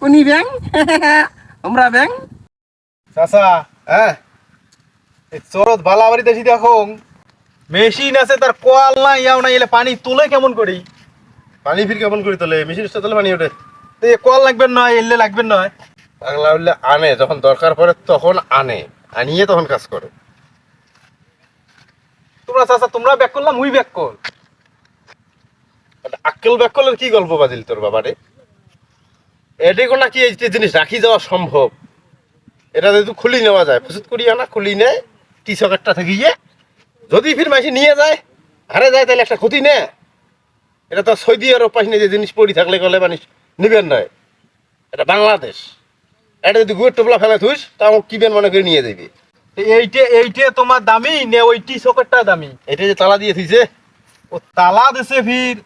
কোনি ব্যাং আমরা ব্যাং চাচা এই চরত বালাবাড়ি দেশি দেখো মেশিন আছে তার কোয়াল নাই ইয়াও নাই এলে পানি তুলে কেমন করি পানি ফির কেমন করে তোলে মেশিন তোলে পানি ওঠে তো এ কোয়াল লাগবে নয় এলে লাগবে নয় বাংলা বললে আনে যখন দরকার পড়ে তখন আনে আনিয়ে তখন কাজ করে তোমরা চাচা তোমরা ব্যাক করলাম মুই ব্যাক কর আক্কেল ব্যাকলের কি গল্প বাজিল তোর বাবারে এটাই নাকি এই যে জিনিস রাখি যাওয়া সম্ভব এটা যদি খুলি নেওয়া যায় প্রস্তুত করি আনা খুলি নেয় টি সকেটটা থেকে গিয়ে যদি ফির মাসি নিয়ে যায় হারে যায় তাহলে একটা ক্ষতি নে এটা তো সৌদি আরব পাশে যে জিনিস পড়ি থাকলে গেলে মানুষ নিবেন নয় এটা বাংলাদেশ এটা যদি গুয়ের টোপলা ফেলে থুস তাও কিবেন মনে করে নিয়ে যাবি এইটে তোমার দামি নে ওই টি সকেটটা দামি এটা যে তালা দিয়ে থুইছে ও তালা দিছে ফির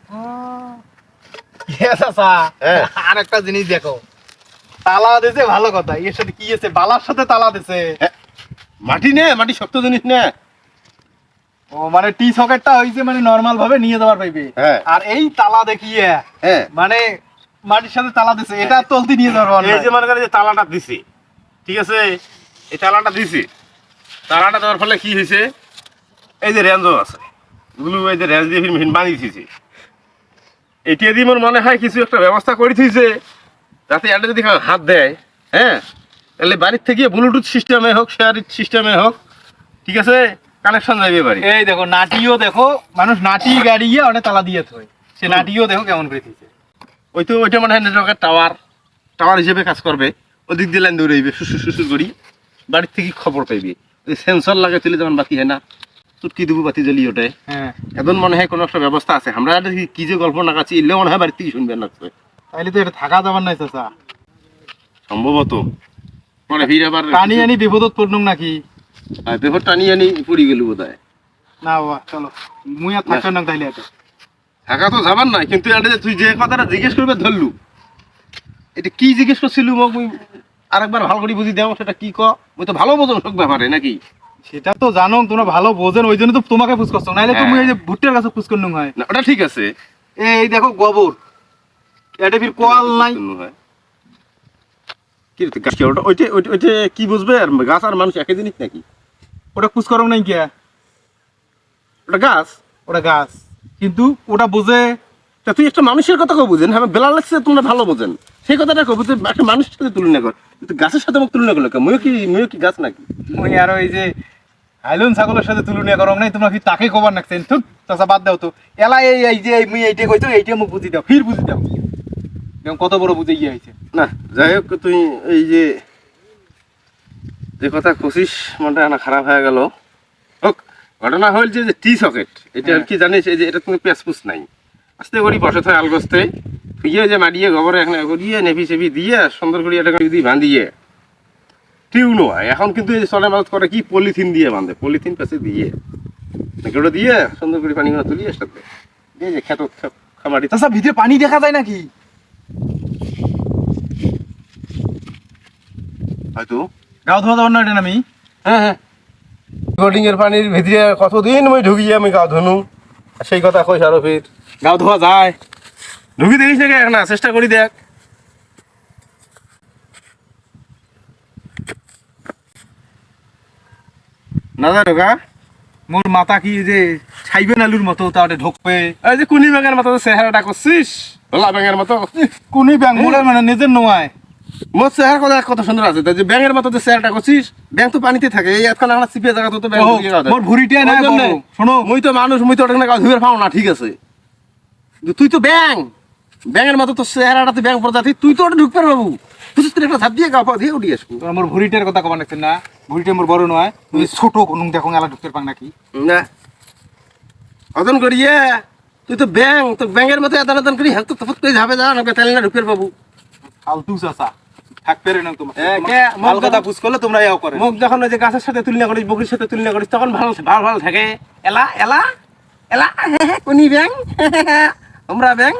চাচা হ্যাঁ। আর একটা জিনিস দেখো তালা দিছে ভালো কথা এর সাথে কি আছে বালার সাথে তালা দিছে মাটি নে মাটি শক্ত জিনিস নে ও মানে টি সকেটটা হইছে মানে নরমাল ভাবে নিয়ে যাওয়ার পাইবে হ্যাঁ। আর এই তালা দেখিয়ে হ্যাঁ মানে মাটির সাথে তালা দিছে এটা চলতে নিয়ে যাওয়ার এই যে মনে করে যে তালাটা দিছি ঠিক আছে এই তালাটা দিছি তালাটা দেওয়ার ফলে কি হয়েছে এই যে রেঞ্জও আছে এগুলো এই যে রেঞ্জ দিয়ে মেশিন বানিয়ে দিয়েছে এটি দিয়ে আমার মনে হয় কিছু একটা ব্যবস্থা করে দিয়েছে যাতে এটা যদি হাত দেয় হ্যাঁ তাহলে বাড়ির থেকে ব্লুটুথ সিস্টেমে হোক শেয়ারিং সিস্টেমে হোক ঠিক আছে কানেকশন যাবে বাড়ি এই দেখো নাটিও দেখো মানুষ নাটি গাড়িয়ে অনেক তালা দিয়ে থয় সে নাটিও দেখো কেমন করে দিছে ওইটা মনে হয় নেটওয়ার্কের টাওয়ার হিসেবে কাজ করবে ওদিক দিয়ে লাইন দৌড়ে যাবে সুসুর করি বাড়ির থেকে খবর পাইবি ওই সেন্সর লাগে তুলে যেমন বাতি হয় না চুটকি দেবো বাতি জ্বলি ওঠে হ্যাঁ এখন মনে হয় কোনো একটা ব্যবস্থা আছে আমরা কি যে গল্প না কাছে এলেও মনে হয় বাড়ির থেকে শুনবেন না তাইলে তো এটা থাকা যাবার নাই চাচা সম্ভবত মানে ফির আবার টানি আনি বিপদত পড়নুম নাকি পেপার টানি আনি পড়ি গেল বোধ হয় না বাবা চলো মুই আর থাকতাম না তাইলে এটা থাকা তো যাবার নাই কিন্তু এটা যে তুই যে কথাটা জিজ্ঞেস করবে ধরলু এটা কি জিজ্ঞেস করছিল মোক মুই আরেকবার ভালো করে বুঝি দেও সেটা কি মুই তো ভালো বোঝন সব ব্যাপারে নাকি সেটা তো জানো তোমরা ভালো বোঝেন ওই জন্য তো তোমাকে পুষ করছো নাইলে তুমি এই যে ভুট্টার কাছে পুষ করনুম হয় না ওটা ঠিক আছে এই দেখো গোবর এটা ফির কোয়াল নাই কি ওটা ওইটা কি বুঝবে আর গাছ আর মানুষ একই জিনিস নাকি ওটা পুষ করো নাই কে ওটা গাছ ওটা গাছ কিন্তু ওটা বোঝে তা তুই একটা মানুষের কথা কেউ বুঝেন হ্যাঁ বেলা লাগছে তোমরা ভালো বোঝেন সেই কথাটা কব তুই একটা মানুষের সাথে তুলনা কর তুই গাছের সাথে মোক তুলনা করলো ময়ও কি গাছ নাকি ওই আর ওই যে হাইলন ছাগলের সাথে তুলনা করো নাই তোমরা কি তাকে কবার নাকছেন ঠিক চাচা বাদ দাও তো এলা এই যে মুই এইটা কইতো এইটা মুখ বুঝি দাও ফির বুঝি দাও দেখুন কত বড় বুঝে গিয়ে হয়েছে না যাই হোক তুই এই যে কথা খুশিস মনটা না খারাপ হয়ে গেল হোক ঘটনা হল যে টি সকেট এটা আর কি জানিস এই যে এটা তুমি পেঁচপুস নাই আস্তে করি বসে থাকে আলগস্তে ফিয়ে যে মারিয়ে গোবরে এখানে করিয়ে নেভি সেভি দিয়ে সুন্দর করে এটা যদি বাঁধিয়ে টিউনো হয় এখন কিন্তু এই চলে মাছ করে কি পলিথিন দিয়ে বাঁধে পলিথিন পেঁচে দিয়ে ওটা দিয়ে সুন্দর করে পানিগুলো তুলিয়ে সাথে দিয়ে যে খেত খামারি চাচা ভিতরে পানি দেখা যায় নাকি হয়তো গাও ধোয়া যাবার না এটা আমি হ্যাঁ বোর্ডিং এর পানির ভিতরে কতদিন মই ঢুকিয়ে আমি গাও ধনু সেই কথা কইস আরো ফির গাও ধোয়া যায় ঢুকি দেখিস নাকি না চেষ্টা করি দেখ না যা ঢোকা মোর মাথা কি যে ছাইবেন আলুর মতো তাহলে ঢোকবে এই যে কুনি ব্যাঙের মতো চেহারাটা করছিস ভোলা ব্যাঙের মতো কোনি ব্যাং মোড়ের মানে নিজের নোয়ায় মোর চেহারা কথা কত সুন্দর আছে যে ব্যাঙের মতো যে চেহারাটা করছিস ব্যাঙ তো পানিতে থাকে এই এখন আমরা চিপে জায়গা তো ব্যাঙ মোর ভুড়িটাই নাই শোনো মুই তো মানুষ মুই তো ওটা গাও ধুয়ে পাও না ঠিক আছে তুই তো ব্যাঙের মতো তো চেহারাটা তুই ব্যাঙ প্রজাতি তুই তো ওটা ঢুকবে বাবু তুই একটা ঝাঁপ দিয়ে গাও পা দিয়ে উঠে আসবো মোর ভুড়িটার কথা কবার নাকছেন না ভুড়িটা মোর বড় নয় তুমি ছোট কোন দেখো এলা ঢুকতে পাং নাকি না অদন করিয়ে তুই তো ব্যাঙের মতো আদান করি হাত তো তফত করে যাবে যা না তাহলে না ঢুকের বাবু ফালতু চাচা থাকতে রে না তোমার কে মাল কথা পুষ করলে তোমরা ইয়াও করে মুখ যখন ওই যে গাছের সাথে তুলনা করিস বকরির সাথে তুলনা করিস তখন ভালো ভালো থাকে এলা এলা এলা কোনি ব্যাং আমরা ব্যাং